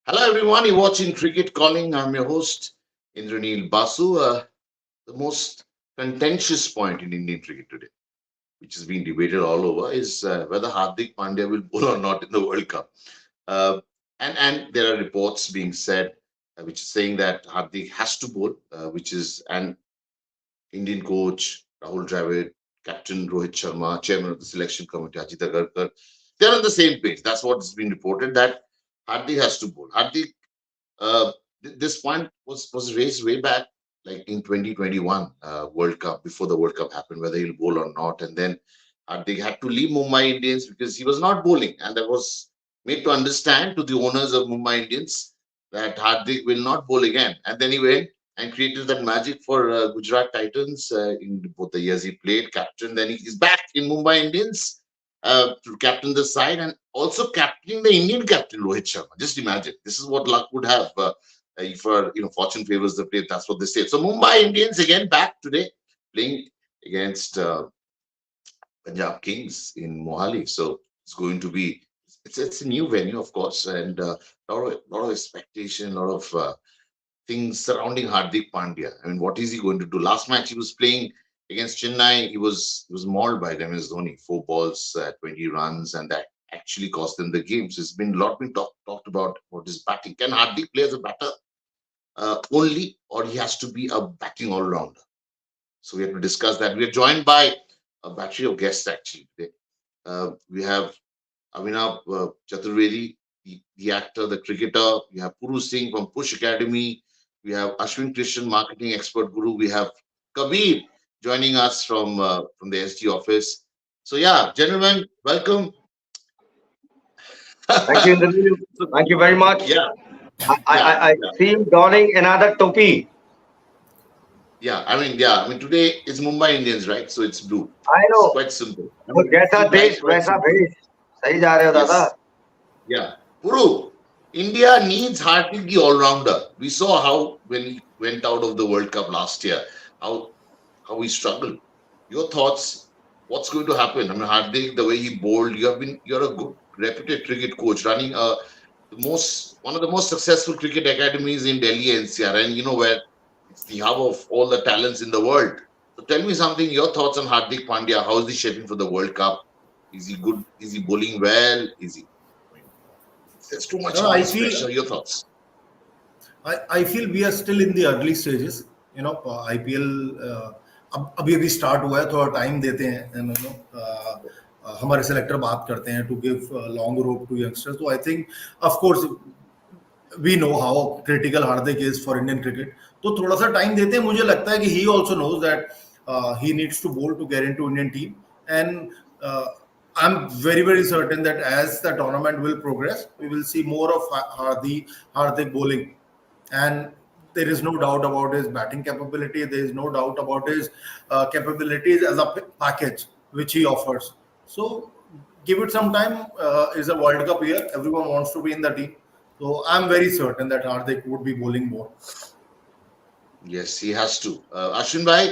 Hello, everyone. You're watching Cricket Calling. I'm your host, Indranil Basu. The most contentious point in Indian cricket today, which has been debated all over, is whether Hardik Pandya will bowl or not in the World Cup. Uh, and there are reports being said, which is saying that Hardik has to bowl, which is an Indian coach, Rahul Dravid, Captain Rohit Sharma, Chairman of the Selection Committee, Ajit Agarkar. They're on the same page. That's what's been reported, that Hardik has to bowl. Hardik this point was raised way back, like in 2021 World Cup, before the World Cup happened, whether he'll bowl or not. And then Hardik had to leave Mumbai Indians because he was not bowling, and that was made to understand to the owners of Mumbai Indians that Hardik will not bowl again. And then he went and created that magic for Gujarat Titans in both the years he played captain. Then he's back in Mumbai Indians to captain the side, and also captaining the Indian captain Rohit Sharma. Just imagine, this is what luck would have. If fortune favors the play, that's what they say. So Mumbai Indians again back today, playing against Punjab Kings in Mohali. So it's going to be it's a new venue, of course, and lot of expectation, a lot of things surrounding Hardik Pandya. I mean, what is he going to do? Last match he was playing against Chennai, he was mauled by MS Dhoni, 4 balls, 20 runs, and that actually cost them the game. So it's been a lot been talked about what is batting. Can Hardik play as a batter only, or he has to be a batting all rounder? So we have to discuss that. We are joined by a battery of guests actually today. We have Avinav Chaturvedi, the actor, the cricketer. We have Puru Singh from Push Academy. We have Ashwin Krishnan, marketing expert guru. We have Kabir joining us from the SG office. So yeah, gentlemen, welcome. Thank you, Indranil. Thank you very much. Yeah, yeah, I yeah, see you donning another topi. yeah. I mean, today is Mumbai Indians, right? So it's blue. I It's know. quite simple. I तो mean, जैसा keep life देश quite वैसा simple. भेष. सही जा रहे हो दादा. Yes. Yeah. Puru, India needs Hardik the all-rounder. We saw how when he went out of the World Cup last year, how he struggled. Your thoughts? What's going to happen? I mean, Hardik, the way he bowled, you're a good reputed cricket coach running one of the most successful cricket academies in Delhi NCR, and you know where it's the hub of all the talents in the world. So tell me something. Your thoughts on Hardik Pandya? How is he shaping for the World Cup? Is he good? Is he bowling well? Is he? I mean, there's too much No, I noise, feel pressure. Your thoughts? I feel we are still in the early stages. IPL अभी अभी start हुआ है, थोड़ा time देते हैं. हमारे selector बात करते हैं to give long rope to youngsters. तो I think of course we know how critical Hardik is for Indian cricket. तो थोड़ा सा टाइम देते हैं. मुझे लगता है कि he also knows that he needs to bowl to get into Indian team. And I'm very certain that as the tournament will progress, we will see more of Hardik bowling, and there is no doubt about his batting capability. There is no doubt about his capabilities as a package which he offers. So give it some time. Is a World Cup year. Everyone wants to be in the team. So I'm very certain that Hardik would be bowling more. Yes, he has to. Ashwin bhai,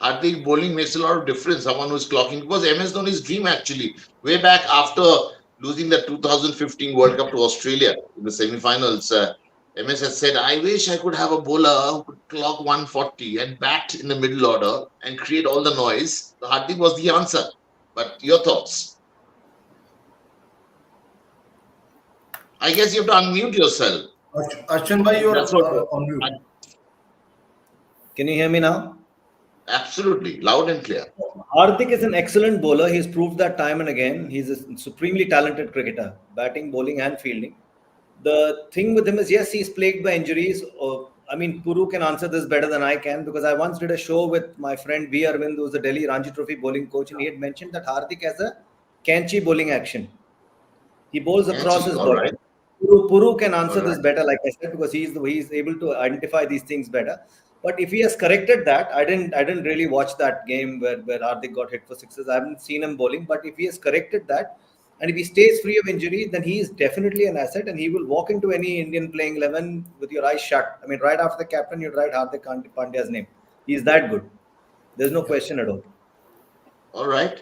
Hardik bowling makes a lot of difference. Someone who's clocking, because MS Dhoni's dream actually, way back after losing the 2015 World Cup to Australia in the semi-finals, MS has said, "I wish I could have a bowler who could clock 140 and bat in the middle order and create all the noise." So Hardik was the answer. But your thoughts? I guess you have to unmute yourself. Ashwin bhai, you're That's what. on mute. Can you hear me now? Absolutely, loud and clear. Hardik is an excellent bowler. He's proved that time and again. He's a supremely talented cricketer, batting, bowling, and fielding. The thing with him is, yes, he's plagued by injuries. I mean, Puru can answer this better than I can, because I once did a show with my friend V. Arvind, who's the Delhi Ranji Trophy bowling coach, and he had mentioned that Hardik has a Kanchi bowling action. He bowls across his body. Right. Puru can answer All this right. better, like I said, because he's able to identify these things better. But if he has corrected that, I didn't really watch that game where Hardik got hit for sixes. I haven't seen him bowling, but if he has corrected that, and if he stays free of injury, then he is definitely an asset, and he will walk into any Indian playing 11 with your eyes shut. I mean, right after the captain, you'd write Hardik Pandya's name. He's that good. There's no question at all. All right.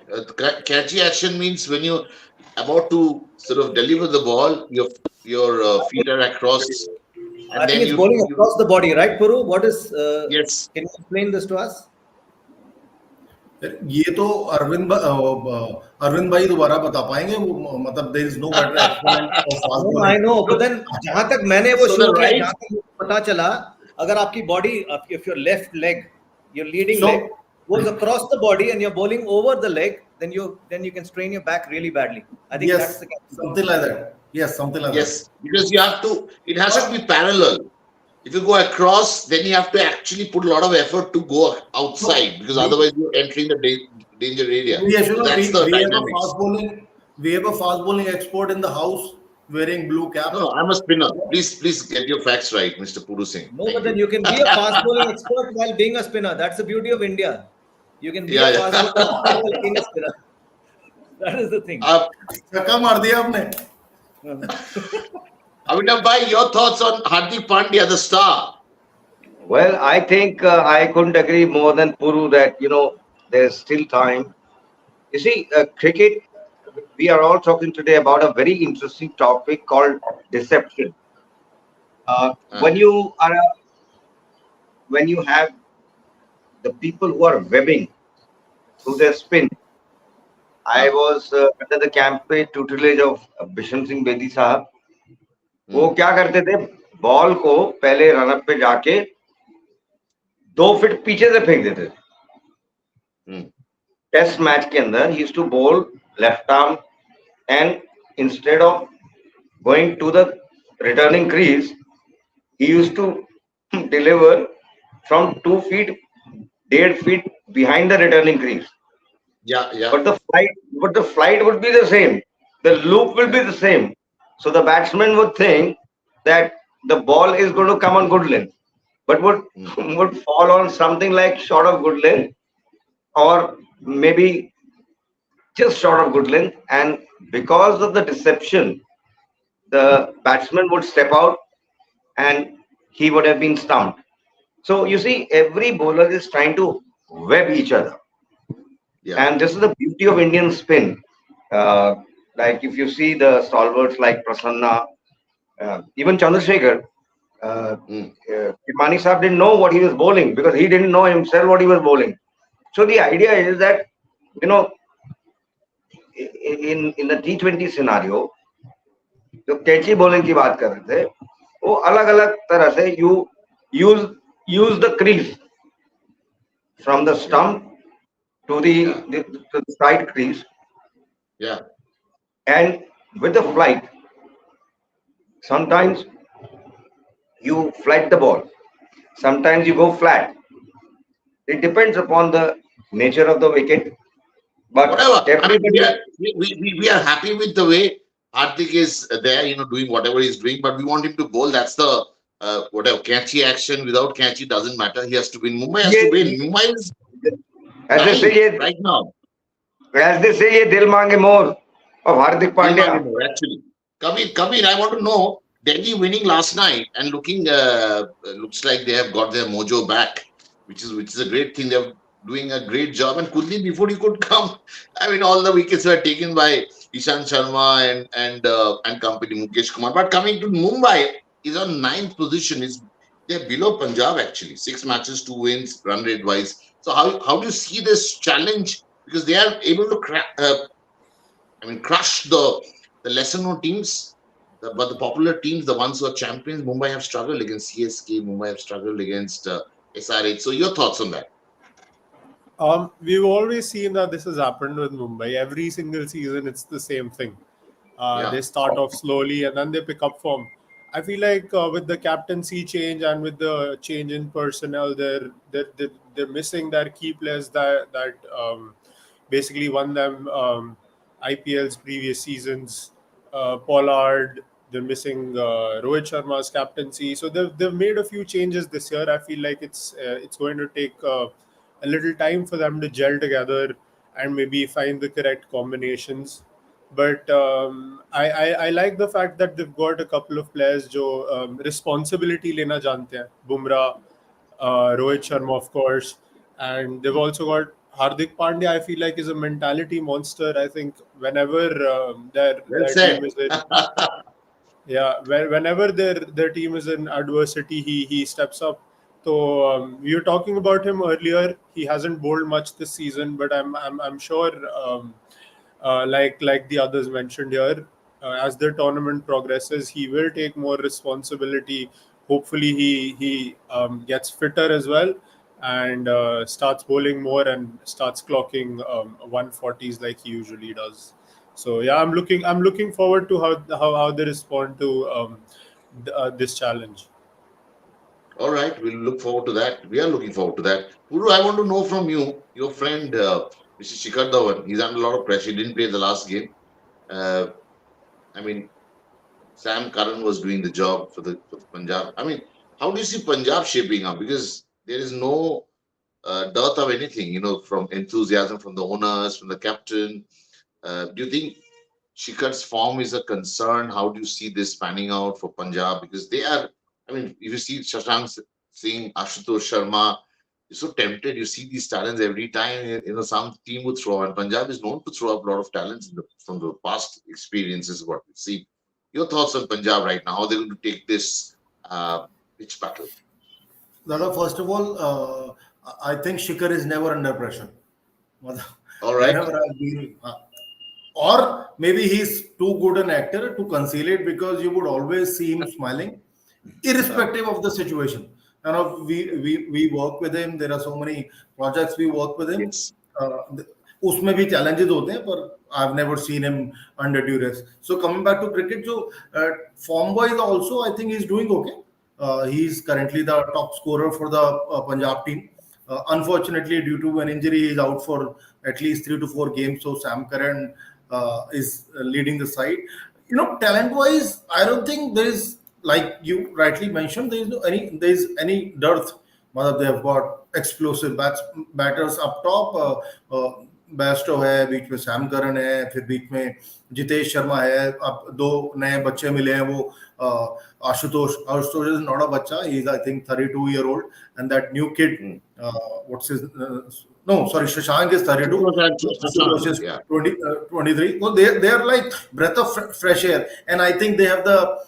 Catchy action means when you're about to sort of deliver the ball, your your feet are across, I and think then it's bowling you across the body, right, Puru? What is? yes. Can you explain this to us? ये तो अरविंद भाई दोबारा बता पाएंगे वो मतलब there is no better exponent of fast No, I bowling know, but then जहां तक मैंने वो So शो the किया, right, जहां तक मुझे पता चला, अगर आपकी body, if your left leg, your leading so leg goes across the body and you're bowling over the leg, then you can strain your back really badly. I think yes that's the case. Something like that yes something like that yes, because you have to. It has to be but parallel. If you go across, then you have to actually put a lot of effort to go outside, because we otherwise you're entering the danger area. We So Ashwin, that's the we have a dynamics. fast bowling expert in the house wearing blue No, cap. no, I'm a spinner. Please get your facts right, Mr. Puru Singh. No, but Thank then you. you can be a fast bowling expert while being a spinner. That's the beauty of India. You can be a Yeah, fast yeah. bowling expert while being a spinner. That is the thing. छक्का मार दिया आपने. Avinav Bhai, your thoughts on Hardik Pandya, the star? Well, I think I couldn't agree more than Puru that there's still time. You see, cricket. We are all talking today about a very interesting topic called deception. Uh, When you have the people who are webbing through their spin. I uh, was under the campaign tutelage of Bishan Singh Bedi साहब. वो mm, क्या करते थे, ball को पहले run up पे जाके 2 feet पीछे से फेंक देते थे. mm, टेस्ट मैच के अंदर ही used to bowl left arm and instead of going to the returning crease he used to deliver from 2 feet, 1.5 feet behind the returning crease. yeah, yeah, But the flight would be the same. The loop will be the same. So the batsman would think that the ball is going to come on good length, but would mm, would fall on something like short of good length, or maybe just short of good length. And because of the deception, the batsman would step out and he would have been stumped. So you see, every bowler is trying to web each other. yeah, And this is the beauty of Indian spin. Uh, like if you see the stalwarts like Prasanna, even Chandrasekhar, uh, mm, Kirmani Saab didn't know what he was bowling because he didn't know himself what he was bowling. So the idea is that, you know, in the T20 scenario, जो कैची bowling की बात कर रहे थे, वो अलग अलग तरह से use use the crease from the yeah, stump to yeah, the side crease, yeah, and with the flight, sometimes you flight the ball, sometimes you go flat. It depends upon the nature of the wicket, but whatever. I mean, everybody, we are happy with the way Hardik is there, doing whatever he's doing, but we want him to bowl. That's the whatever catchy action. Without catchy doesn't matter. He has to win. Mumbai has to win. ये Mumbai is as they say, dying right now. ये दिल मांगे मोर of Hardik Dilma Pandya. actually. Kabir, I want to know. Delhi winning last night and looking looks like they have got their mojo back, which is a great thing. They're doing a great job. And Kuldeep, before he could come, I mean, all the wickets were taken by Ishan Sharma and company Mukesh Kumar. But coming to Mumbai, is on ninth position. They're below Punjab actually. 6 matches, 2 wins, run rate wise. So how do you see this challenge? Because they are able to crush the lesser known teams, but the popular teams, the ones who are champions, Mumbai have struggled against CSK, Mumbai have struggled against SRH. So your thoughts on that? We've always seen that this has happened with Mumbai. Every single season, it's the same thing. Yeah. They start off slowly and then they pick up form. I feel like with the captaincy change and with the change in personnel, they're missing their key players that basically won them IPL's previous seasons. Pollard, they're missing Rohit Sharma's captaincy. So they've made a few changes this year. I feel like it's going to take a little time for them to gel together and maybe find the correct combinations. But I like the fact that they've got a couple of players जो responsibility लेना जानते हैं. Bumrah, Rohit Sharma, of course, and they've also got Hardik Pandya. I feel like is a mentality monster. I think whenever Well their said. team is in, Yeah, whenever their team is in adversity, he steps up. So we were talking about him earlier. He hasn't bowled much this season, but I'm sure, like the others mentioned here, as the tournament progresses, he will take more responsibility. Hopefully, he gets fitter as well, and starts bowling more and starts clocking 140s like he usually does. So yeah, I'm looking forward to how they respond to this challenge. All right, we'll look forward to that. We are looking forward to that. Guru, I want to know from you, your friend, Mr. Shikhar Dhawan. He's under a lot of pressure. He didn't play the last game. Uh, I mean, Sam Curran was doing the job for the Punjab. I mean, how do you see Punjab shaping up? Because there is no dearth of anything, from enthusiasm from the owners, from the captain. Do you think Shikhar's form is a concern? How do you see this panning out for Punjab? Because they are, I mean, if you see Shashank Singh, Ashutosh Sharma, you're so tempted. You see these talents every time. Some team would throw, and Punjab is known to throw up a lot of talents from the past experiences. What we see. Your thoughts on Punjab right now? How they're going to take this pitch battle? Dada, first of all, I think Shikhar is never under pressure. All right. Whenever I've been, or maybe he's too good an actor to conceal it, because you would always see him smiling, irrespective of the situation. We work with him. There are so many projects we work with him. Yes. उसमें भी challenges होते हैं, पर I've never seen him under duress. So coming back to cricket, so form wise also I think he's doing okay. He's currently the top scorer for the Punjab team. Unfortunately, due to an injury, he's out for at least 3 to 4 games. So Sam Curran is leading the side. Talent wise, I don't think there is, like you rightly mentioned, there is any dearth. मतलब they have got explosive batters up top. Bairstow है, बीच में Sam Curran है, फिर बीच में जितेश शर्मा है, अब 2 नए बच्चे मिले हैं, वो आशुतोष इज नॉट अ बच्चा, he is I think 32-year-old, and that new kid, what's his, no, sorry, Shashank is 32. Ashutosh is 23. So they are like breath of fresh air, and I think they have the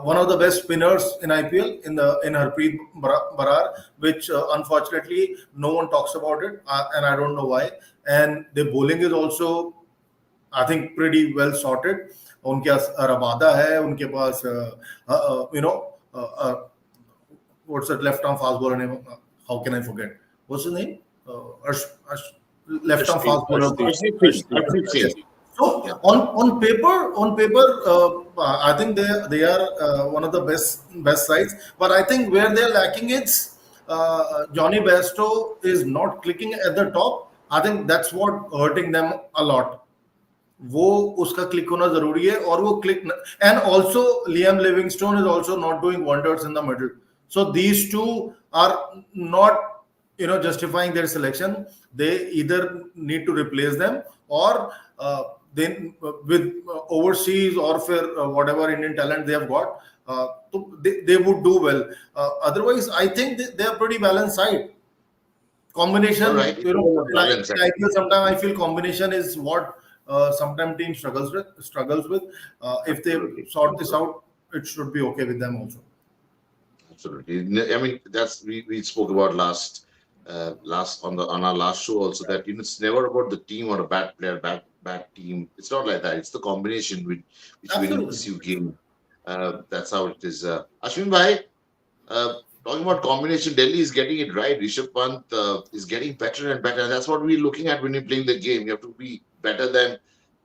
one of the best spinners in IPL in Harpreet Barar, which unfortunately no one talks about it, and I don't know why. And the bowling is also, I think, pretty well sorted. उनके पास Rabada है, उनके पास what's that left arm fast bowler name? How can I forget? What's his name? Left arm fast bowler. So on paper, I think they are one of the best sides. But I think where they're lacking is Johnny Bairstow is not clicking at the top. I think that's what hurting them a lot. वो उसका click होना जरूरी है, और वो click, and also Liam Livingstone is also not doing wonders in the middle. So these two are not justifying their selection. They either need to replace them, or then with overseas or for whatever Indian talent they have got, they would do well. Otherwise, I think they are pretty balanced side. Combination, right. Sometimes I feel combination is what sometimes team struggles with. If they sort this out, it should be okay with them also. Absolutely. I mean, that's we spoke about last on our last show also, that it's never about the team or a bad player, bad team. It's not like that. It's the combination which wins you game. That's how it is. Ashwin bhai, talking about combination, Delhi is getting it right. Rishabh Pant is getting better and better. And that's what we're looking at when you're playing the game. You have to be better than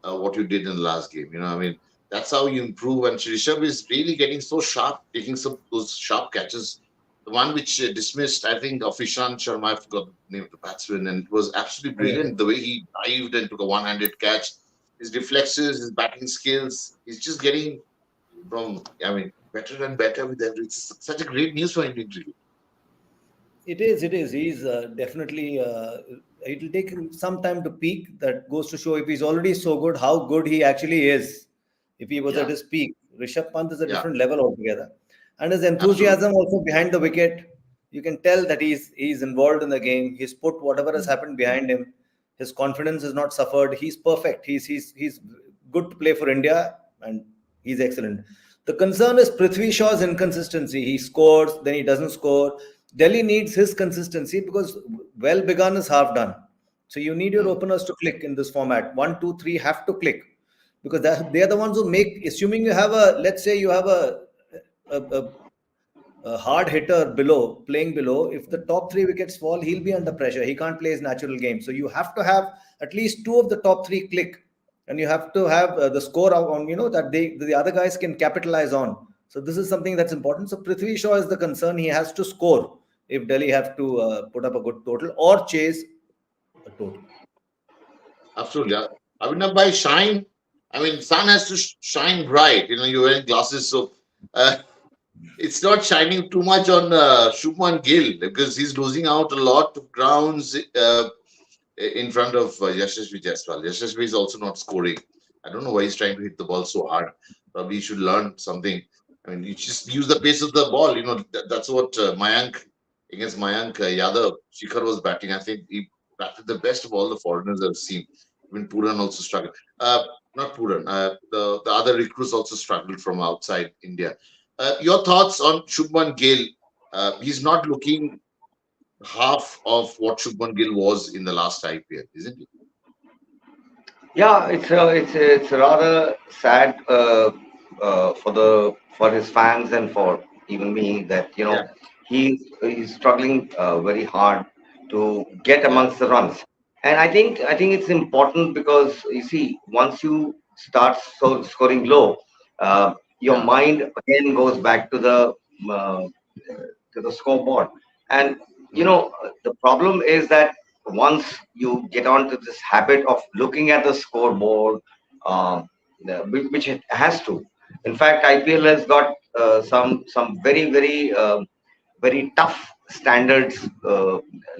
what you did in the last game. I mean, that's how you improve. And Rishabh is really getting so sharp, taking some those sharp catches. The one which dismissed, I think, of Ishant Sharma, I forgot the name of the batsman, and it was absolutely brilliant. The way he dived and took a one-handed catch, his reflexes, his batting skills, he's just getting better and better with every. It's such a great news for Indian cricket. It is. He's definitely. It will take him some time to peak. That goes to show, if he's already so good, how good he actually is. If he was at his peak, Rishabh Pant is a different level altogether. And his enthusiasm also behind the wicket, you can tell that he's involved in the game. He's put whatever has happened behind him. His confidence has not suffered. He's perfect. He's good to play for India, and he's excellent. The concern is Prithvi Shaw's inconsistency. He scores, then he doesn't score. Delhi needs his consistency because well begun is half done. So you need your openers to click in this format. 1, 2, 3 have to click because they are the ones who make. Assuming you have let's say you have a hard hitter playing below. If the top 3 wickets fall, he'll be under pressure. He can't play his natural game. So you have to have at least 2 of the top 3 click. And you have to have the score on, that the other guys can capitalize on. So this is something that's important. So Prithvi Shaw is the concern. He has to score if Delhi have to put up a good total or chase a total. Absolutely. I mean, by shine, I mean, sun has to shine bright. You're wearing glasses, so it's not shining too much on Shubman Gill because he's losing out a lot of grounds in front of Yashasvi Jaiswal. Yashasvi is also not scoring. I don't know why he's trying to hit the ball so hard. Probably he should learn something. I mean, you just use the pace of the ball. That's what against Mayank Yadav, Shikhar was batting. I think he batted the best of all the foreigners I've seen. Even Puran also struggled. Not Puran. The other recruits also struggled from outside India. Your thoughts on Shubman Gill? He's not looking half of what Shubman Gill was in the last IPL, isn't it? Yeah, it's rather sad for his fans and for even me that Yeah. he's struggling very hard to get Yeah. amongst the runs. And I think it's important because you see once you start scoring low, your Yeah. mind again goes back uh, to the scoreboard. And you Mm. know the problem is that once you get onto this habit of looking at the scoreboard, um, which it has to. In fact, IPL has got some very tough standards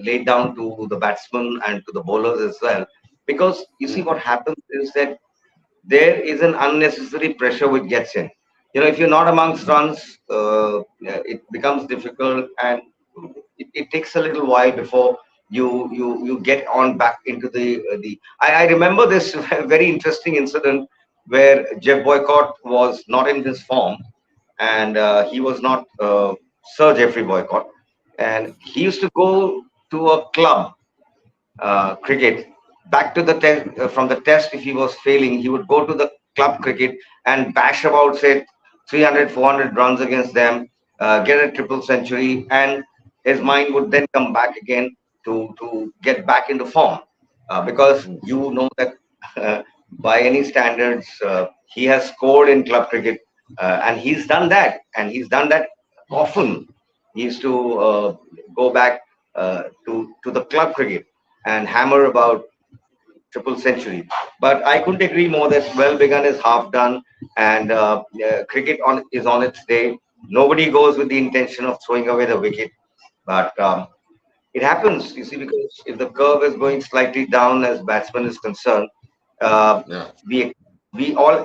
laid down to the batsmen and to the bowlers as well. Because you see, Mm. what happens is that there is an unnecessary pressure which gets in. If you're not amongst runs, it becomes difficult, and it takes a little while before you get on back into the. I remember this very interesting incident where Jeff Boycott was not in his form, and he was not Sir Jeffrey Boycott, and he used to go to a club cricket back to the test from the test. If he was failing, he would go to the club cricket and bash about say 300 400 runs against them, get a triple century, and his mind would then come back again to get back into form, because Mm. you know that by any standards he has scored in club cricket, and he's done that often. He used to go back to the club cricket and hammer about triple century. But I couldn't agree more that well begun is half done, and cricket is on its day. Nobody goes with the intention of throwing away the wicket, but it happens. You see, because if the curve is going slightly down as batsman is concerned, uh, Yeah. we we all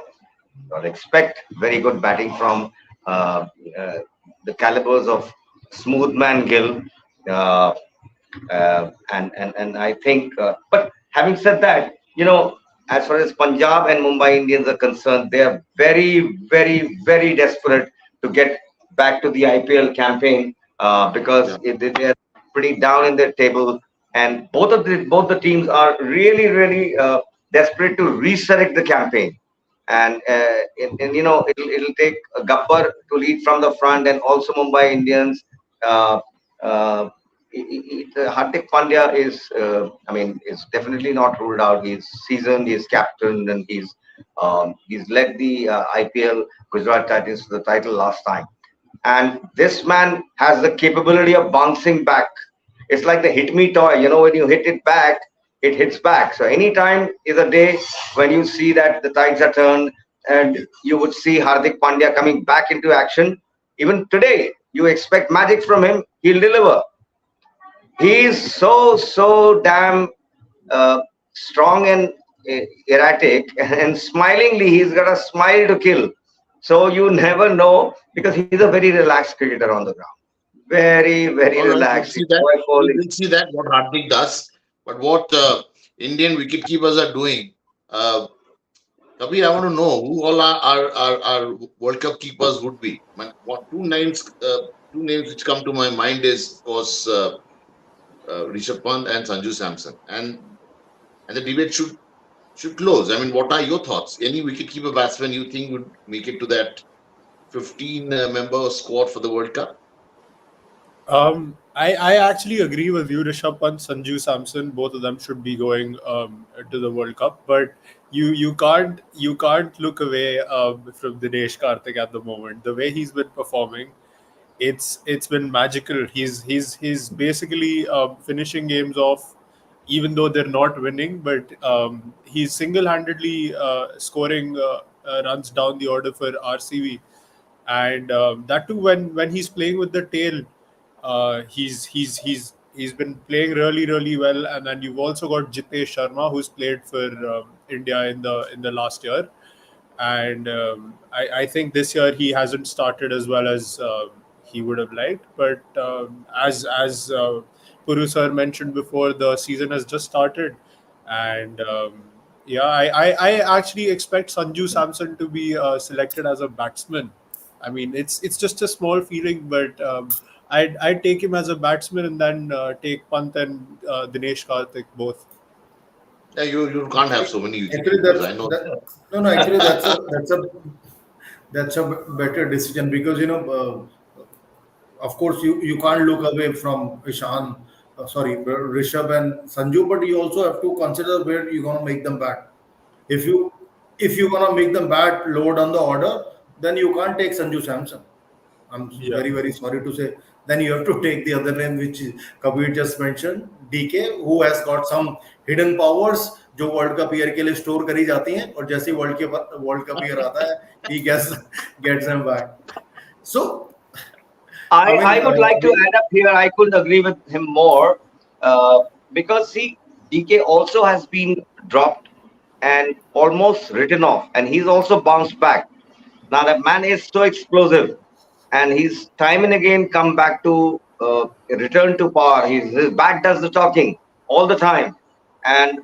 expect very good batting from uh, uh, the calibers of Smoothman Gill. Uh, and I think, but having said that, as far as Punjab and Mumbai Indians are concerned, they are very, very, very desperate to get back to the IPL campaign, because Yeah. they are pretty down in their table, and both the teams are really, really desperate to resurrect the campaign. And it'll take Gabbar to lead from the front, and also Mumbai Indians. Uh, uh, Hardik Pandya is definitely not ruled out. He's seasoned, he's captain, and he's led the IPL Gujarat Titans to the title last time. And this man has the capability of bouncing back. It's like the hit me toy. When you hit it back, it hits back. So anytime is a day when you see that the tides are turned, and you would see Hardik Pandya coming back into action. Even today, you expect magic from him. He'll deliver. He's so damn strong and erratic, and smilingly he's got a smile to kill. So you never know, because he's a very relaxed cricketer on the ground, very very All right. We'll relaxed. see He's that. joyful. We'll see that what Hardik does. But what Indian wicket keepers are doing, uh, Kabir, I want to know who all our World Cup keepers would be. What two names which come to my mind is, of course, Rishabh Pant and Sanju Samson, and the debate should close. I mean, what are your thoughts? Any wicketkeeper batsman you think would make it to that 15 member squad for the World Cup? I actually agree with you, Rishabh Pant, Sanju Samson. Both of them should be going to the World Cup, but you can't look away from Dinesh Karthik at the moment. The way he's been performing, it's been magical. He's basically finishing games off, even though they're not winning. But he's single-handedly scoring runs down the order for RCB, and that too when he's playing with the tail. He's been playing really well, and then you've also got Jitesh Sharma, who's played for India in the last year, and I think this year he hasn't started as well as he would have liked. But as Puru sir mentioned before, the season has just started, and yeah, I actually expect Sanju Samson to be selected as a batsman. I mean, it's just a small feeling, but I'd take him as a batsman and then take Pant and Dinesh Karthik both. Yeah, you can't have so many Actually, wicketkeepers. I know. no, no. Actually, that's a better decision because of course, you can't look away from Ishan, sorry, Rishabh and Sanju, but you also have to consider where you're gonna make them bat. If you if you're gonna make them bat low down the order, then you can't take Sanju Samson. I'm Yeah. very sorry to say. Then you have to take the other name which Kabir just mentioned, DK, who has got some hidden powers जो world cup year के लिए store करी जाती हैं और जैसे ही world cup year आता है he gets them back. So I mean, I would like to add up here. I couldn't agree with him more because see, DK also has been dropped and almost written off, and he's also bounced back. Now that man is so explosive, and he's time and again come back to return to power. His bat does the talking all the time, and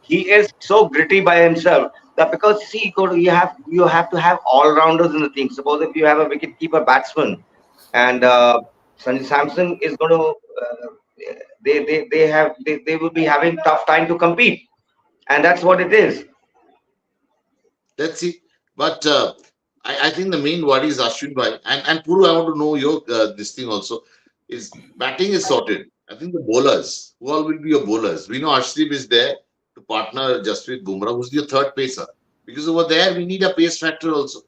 he is so gritty by himself that because see, you have to have all rounders in the team. Suppose if you have a wicket keeper batsman and Sanjay Samson is going to they will be having tough time to compete, and that's what it is. Let's see. But I think the main worry is Ashwin Bhai. And Puru, I want to know your this thing also. Is batting is sorted. I think the bowlers, who all will be your bowlers? We know Arshdeep is there to partner Jasprit Bumrah, who's your third pacer. Because over there, we need a pace factor also.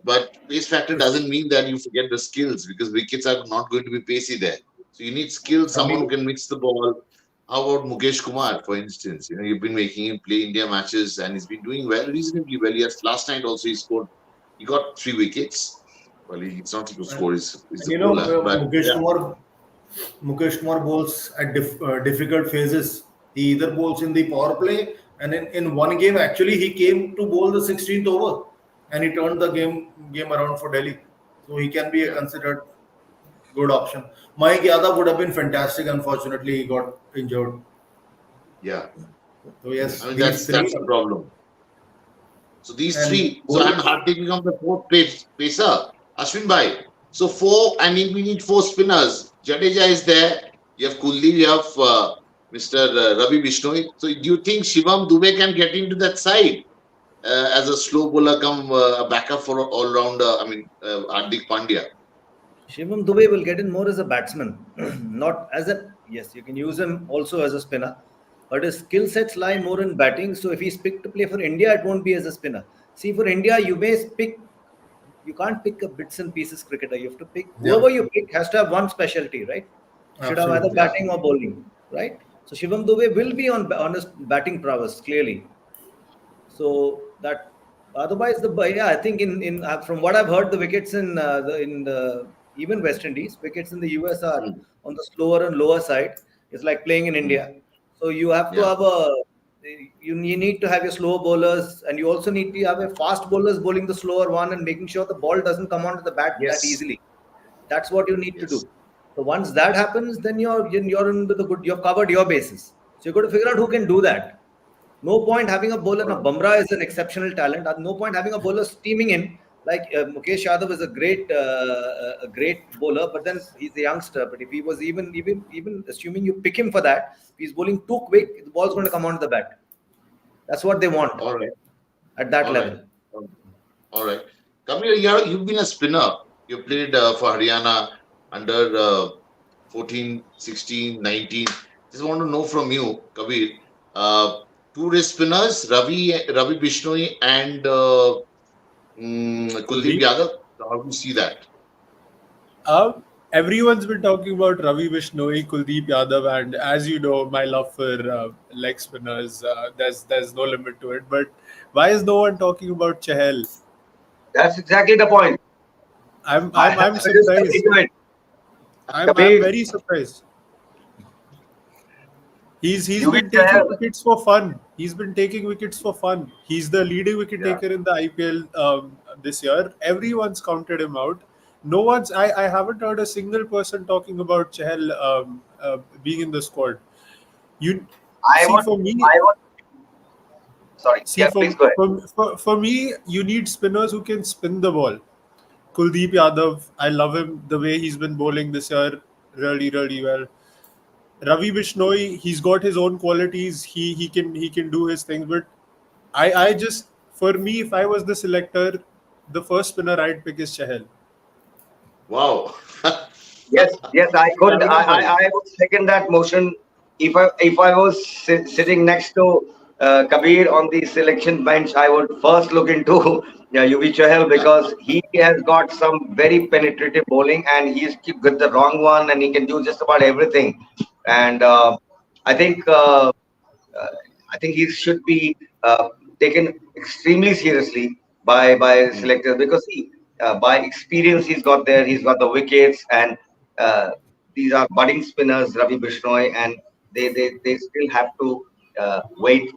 But pace factor doesn't mean that you forget the skills because wickets are not going to be pacey there. So you need skill, I someone who mean, can mix the ball. How about Mukesh Kumar, for instance? You've been making him play India matches and he's been doing well, reasonably well. Yes, last night also he scored. He got 3 wickets. Well, it's not he who and, scored, he's and the bowler. But yeah, Mukesh Kumar bowls at difficult phases. He either bowls in the power play, and in one game actually he came to bowl the 16th over, and he turned the game around for Delhi. So he can be a yeah, considered good option. Mike Yadav would have been fantastic. Unfortunately, he got injured. yeah. So yes, I mean, these that's three the problem. So these and three. So I'm bowling. Hardik become the fourth pacer. Ashwin Bhai. So four. I mean, we need four spinners. Jadeja is there. You have Kuldeep. You have Mr. Ravi Bishnoi. So do you think Shivam Dubey can get into that side as a slow bowler, come a backup for all rounder? I mean, Hardik Pandya. Shivam Dubey will get in more as a batsman, not as a. Yes, you can use him also as a spinner, but his skill sets lie more in batting. So if he's picked to play for India, it won't be as a spinner. See, for India, you may pick. You can't pick a bits and pieces cricketer. You have to pick Yeah, whoever you pick has to have one specialty, right? Should have either absolutely. Yeah. batting or bowling, right? So Shivam Dubey will be on his batting prowess clearly. So that otherwise yeah, I think in from what I've heard, the wickets in the even West Indies, wickets in the US are Mm. on the slower and lower side. It's like playing in Mm. India. So you have to Yeah. have you need to have your slow bowlers, and you also need to have a fast bowlers bowling the slower one and making sure the ball doesn't come onto the bat that Yes. easily. That's what you need to Yes. do. So once that happens, then you're into the good. You've covered your bases. So you've got to figure out who can do that. No point having a bowler. Now, Bumrah is an exceptional talent. No point having a bowler steaming in. Like Mukesh Yadav is a great bowler, but then he's a youngster. But if he was even assuming you pick him for that, if he's bowling too quick, the ball's going to come onto the bat. That's what they want All right. at that All level. right. All right. Kabir, you've been a spinner. You played for Haryana under 14, 16, 19. Just want to know from you, Kabir, two race spinners, Ravi Bishnoi and Kuldeep Yadav. How do you see that? Everyone's been talking about Ravi Bishnoi, Kuldeep Yadav, and as you know, my love for leg spinners, there's no limit to it. But why is no one talking about Chahal? That's exactly the point. I'm I just surprised. agree to it. I'm Kabir, very surprised. He's you been will taking tell. wickets for fun. He's been taking wickets for fun. He's the leading wicket Yeah. taker in the IPL this year. Everyone's counted him out. No one's. I haven't heard a single person talking about Chahal being in the squad. You I see would, for me. I would, sorry, See yeah, please go ahead. for me, you need spinners who can spin the ball. Kuldeep Yadav, I love him the way he's been bowling this year, really well. Ravi Bishnoi, he's got his own qualities. He can do his things. But I just, for me, if I was the selector, the first spinner I'd pick is Chahal. Wow. Yes, I would second that motion. If I was sitting next to Kabir on the selection bench, I would first look into UV Chahal because he has got some very penetrative bowling and he's got the wrong one and he can do just about everything. And I think uh, I think he should be taken extremely seriously by selectors because by experience he's got there. He's got the wickets, and uh, these are budding spinners, Ravi Bishnoi, and they still have to wait.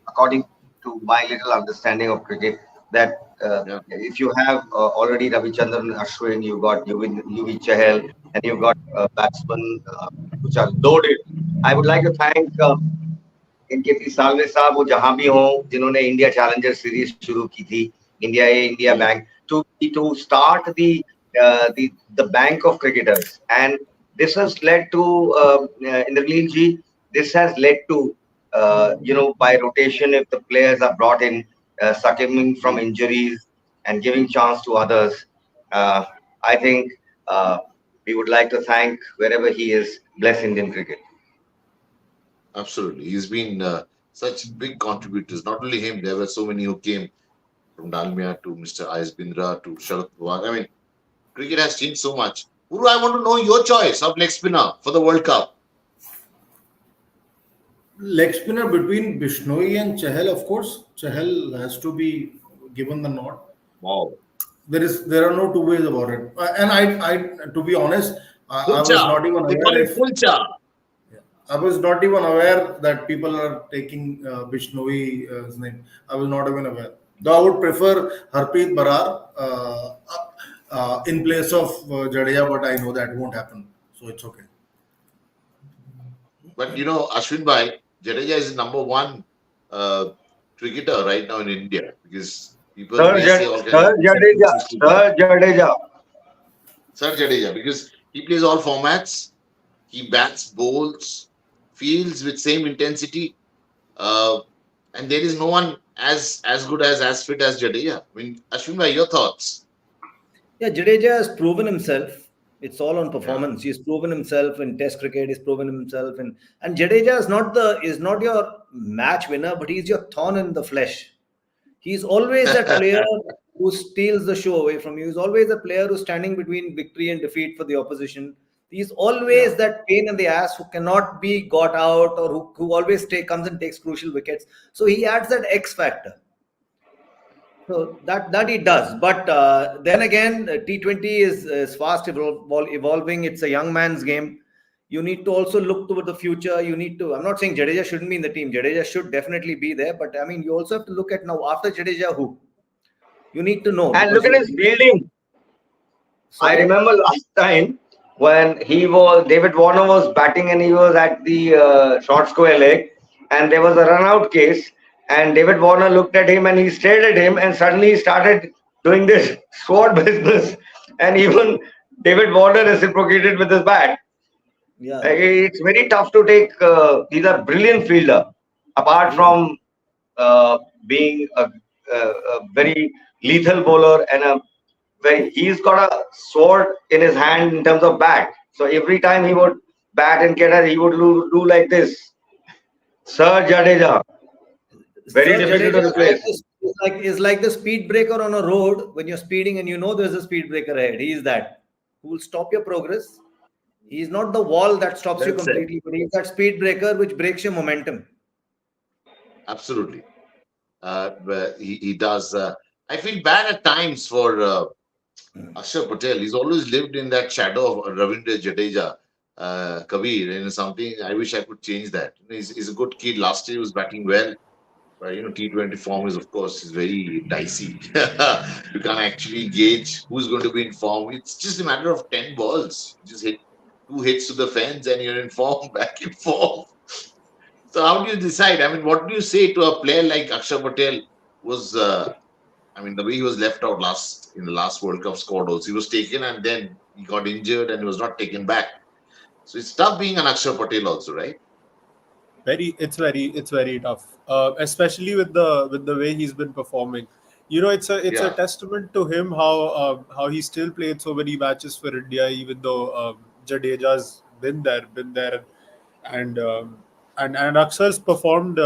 According to my little understanding of cricket, that Yeah. if you have already Ravichandran Ashwin, you've got UV Chahal, and you've got batsmen which are loaded. I would like to thank इनके P Salve साहब वो जहां भी हों जिन्होंने India challenger series शुरू की थी India A India bank to start the bank of cricketers, and this has led to Indranil ji, this has led to by rotation, if the players are brought in, succumbing from injuries and giving chance to others. I think we would like to thank wherever he is, bless Indian cricket. Absolutely. He's been such big contributors. Not only him, there were so many who came from Dalmia to Mr. Ayaz Bindra to Sharad Pawar. I mean, cricket has changed so much. Guru, I want to know your choice of leg spinner for the World Cup. Leg spinner between Bishnoi and Chahal, of course. Chahal has to be given the nod. Wow. There are no two ways about it. And I to be honest, I was not even They call aware. it Pulcha. I was not even aware that people are taking Bishnoi's name. I was not even aware. Though I would prefer Harpreet Barar in place of Jadeja, but I know that won't happen. So it's okay. But you know, Ashwin Bhai, Jadeja is number one cricketer right now in India because people may say all kinds of Jadeja. Sir Jadeja, because he plays all formats, he bats, bowls, fields with same intensity, and there is no one as good as fit as Jadeja. I mean, Ashwin Bhai, your thoughts? Yeah, Jadeja has proven himself. It's all on performance. He's proven himself in Test cricket. He's proven himself and Jadeja is not your match winner, but he's your thorn in the flesh. He's always that player who steals the show away from you. He's always a player who's standing between victory and defeat for the opposition. He's always that pain in the ass who cannot be got out or who always comes and takes crucial wickets. So he adds that X factor. So that he does. But then again, T20 is fast evolving. It's a young man's game. You need to also look toward the future. I'm not saying Jadeja shouldn't be in the team. Jadeja should definitely be there. But I mean, you also have to look at now after Jadeja who? You need to know. And look at his fielding. I remember last time when David Warner was batting and he was at the short square leg. and there was a run out case, and David Warner looked at him and he stared at him, and suddenly he started doing this sword business, and even David Warner reciprocated with his bat. Yeah. It's very tough to take. He's a brilliant fielder, apart from being a very lethal bowler and a very. He's got a sword in his hand in terms of bat. So every time he would bat and get he would do like this. Sir Jadeja, very Sir difficult to Jadeja replace. is like the speed breaker on a road when you're speeding and you know there's a speed breaker ahead. He is that who will stop your progress. He is not the wall that stops you Well said. completely, but he's that speed breaker which breaks your momentum. Absolutely. But he does. I feel bad at times for Akshar Patel. He's always lived in that shadow of Ravindra Jadeja, Kabir, and something. I wish I could change that. He's a good kid. Last year he was batting well. But T20 form is, of course, is very dicey. You can't actually gauge who's going to be in form. It's just a matter of 10 balls. You just hit 2 hits to the fence and you're in form, back in form. So how do you decide? I mean, what do you say to a player like Akshar Patel? Was the way he was left out in the last World Cup squad also. He was taken and then he got injured and he was not taken back. So it's tough being an Akshar Patel also, right? It's very tough, especially with the way he's been performing. It's a Yeah. testament to him how he still played so many matches for India, even though Jadeja's been there, and Aksar's performed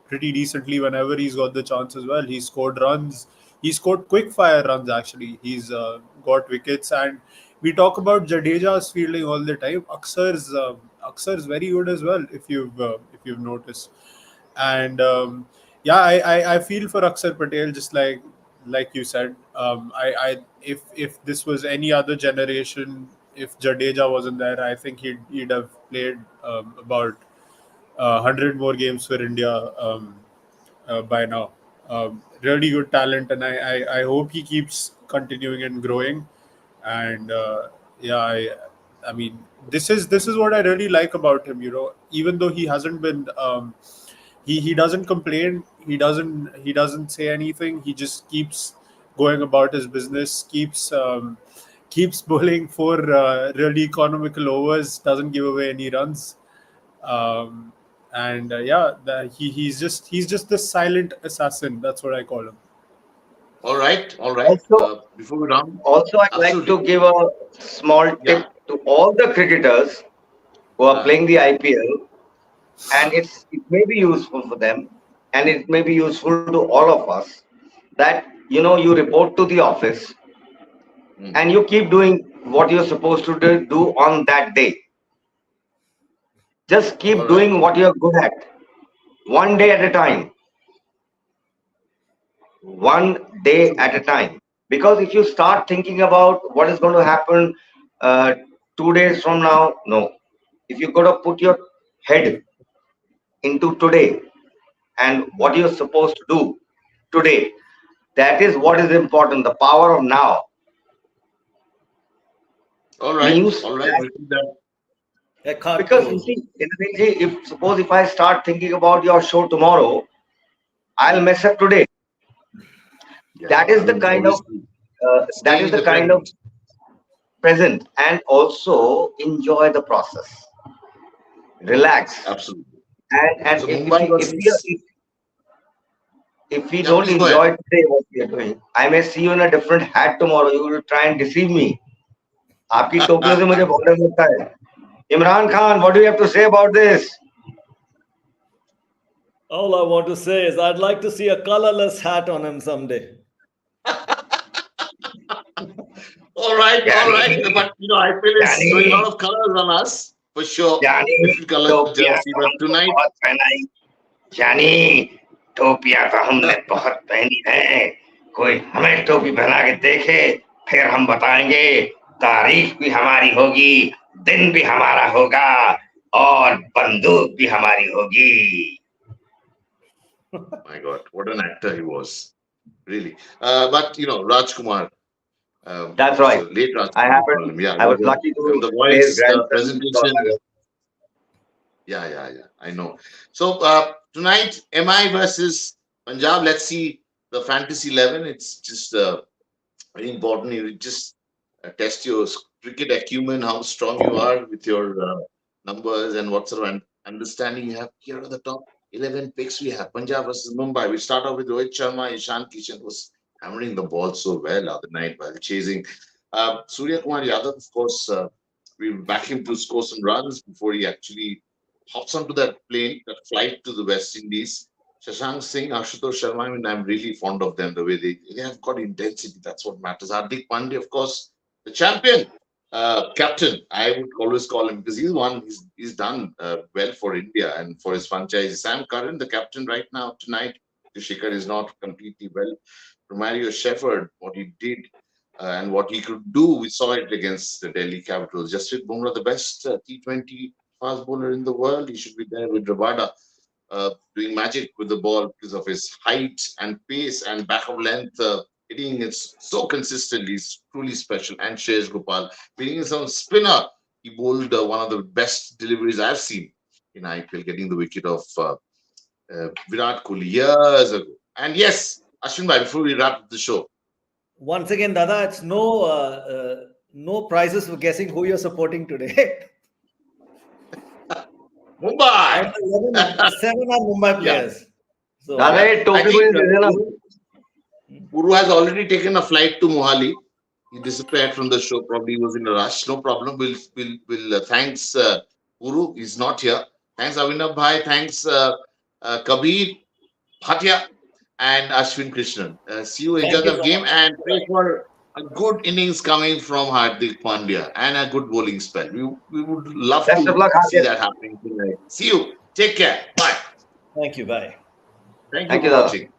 pretty decently whenever he's got the chance as well. He scored runs. He scored quick fire runs actually. He's got wickets, and we talk about Jadeja's fielding all the time. Aksar's very good as well, if you've noticed. And yeah, I feel for Akshar Patel, just like you said. I if this was any other generation, if Jadeja wasn't there, I think he'd have played about 100 more games for India by now. Really good talent, and I hope he keeps continuing and growing. And yeah, I mean, this is what I really like about him. Even though he hasn't been, he doesn't complain. He doesn't say anything. He just keeps going about his business. Keeps bowling for really economical overs. Doesn't give away any runs. Um, and yeah, he's just the silent assassin. That's what I call him. All right. All right. Also, Before we run, I'd like to absolutely. give a small Yeah. tip to all the cricketers who are Uh, playing the IPL, and it may be useful for them, and it may be useful to all of us, that you report to the office mm, and you keep doing what you're supposed to do on that day. Just all keep right. doing what you're good at, one day at a time, one day at a time. Because if you start thinking about what is going to happen uh, 2 days from now, no. If you're going to put your head into today and what you're supposed to do today, that is what is important. The power of now. All When right. you All right. We'll do that. because you see, if I start thinking about your show tomorrow, I'll mess up today. Yeah. That is the You kind of always staying in the present. present, and also enjoy the process. Relax, Absolutely. and So Mumbai versus. if we Yeah, don't please go ahead. enjoy today what we are doing, I may see you in a different hat tomorrow. You will try and deceive me. आपकी टोपियों से मुझे बहुत डर लगता है. Imran Khan, what do you have to say about this? All I want to say is I'd like to see a colorless hat on him someday. All right. All right. Jani, But IPL is showing a Jani, lot of colors on us for sure. Jani, Different colors of टोपियां jersey. तो But हमको tonight, बहुत पहनाई. जानी, टोपियां तो हमने बहुत पहनी है. कोई हमें टोपी पहना के देखे, फिर हम बताएंगे. तारीख भी हमारी होगी, दिन भी हमारा होगा, और बंदूक भी हमारी होगी. my God, what an actor he was. Really. But Rajkumar. That's So right. late I Rajkumar, we call happened. him. Yeah, I was lucky and to the play his voice, the grandson. presentation. Yeah. I know. So tonight, MI versus Punjab. Let's see the fantasy 11. It's just very important. You just test your cricket acumen, how strong you are with your numbers, and what sort of understanding you have. Here are the top 11 picks we have. Punjab versus Mumbai. We start off with Rohit Sharma. Ishan Kishan was hammering the ball so well other night while chasing. Surya Kumar Yadav, of course, we back him to score some runs before he actually hops onto that plane, that flight to the West Indies. Shashank Singh, Ashutosh Sharma, I mean, I'm really fond of them, the way they have got intensity. That's what matters. Hardik Pandya, of course, the champion, captain. I would always call him because he's done well for India and for his franchise. Sam Curran, the captain right now, tonight. The Shikhar is not completely well. Romario Shepherd, what he did and what he could do, we saw it against the Delhi Capitals. Jasprit Bumrah, the best T20 fast bowler in the world. He should be there with Rabada doing magic with the ball because of his height and pace and back of length. Hitting it so consistently is truly special. And Shreyas Gopal being his own spinner, he bowled one of the best deliveries I've seen in IPL, getting the wicket of Virat Kohli years ago. And yes, Ashwin bhai, before we wrap up the show, Once again, Dada, it's no prizes for guessing who you're supporting today. Mumbai. All 7 are Mumbai players. So दादा ये I टोपी think कोई दे देना Guru has already taken a flight to Mohali. He disappeared from the show. Probably he was in a rush. No problem. We'll thanks Guru. He's not here. Thanks Avinav Bhai. Thanks Kabir Bhatia and Ashwin Krishnan. See you. thank Enjoy you the so game much. and pray for a good innings coming from Hardik Pandya and a good bowling spell. We would love best of to luck see Hardik that happening tonight. See you. Take care. Bye. Thank you. Bye. Thank you thank for you दादा watching.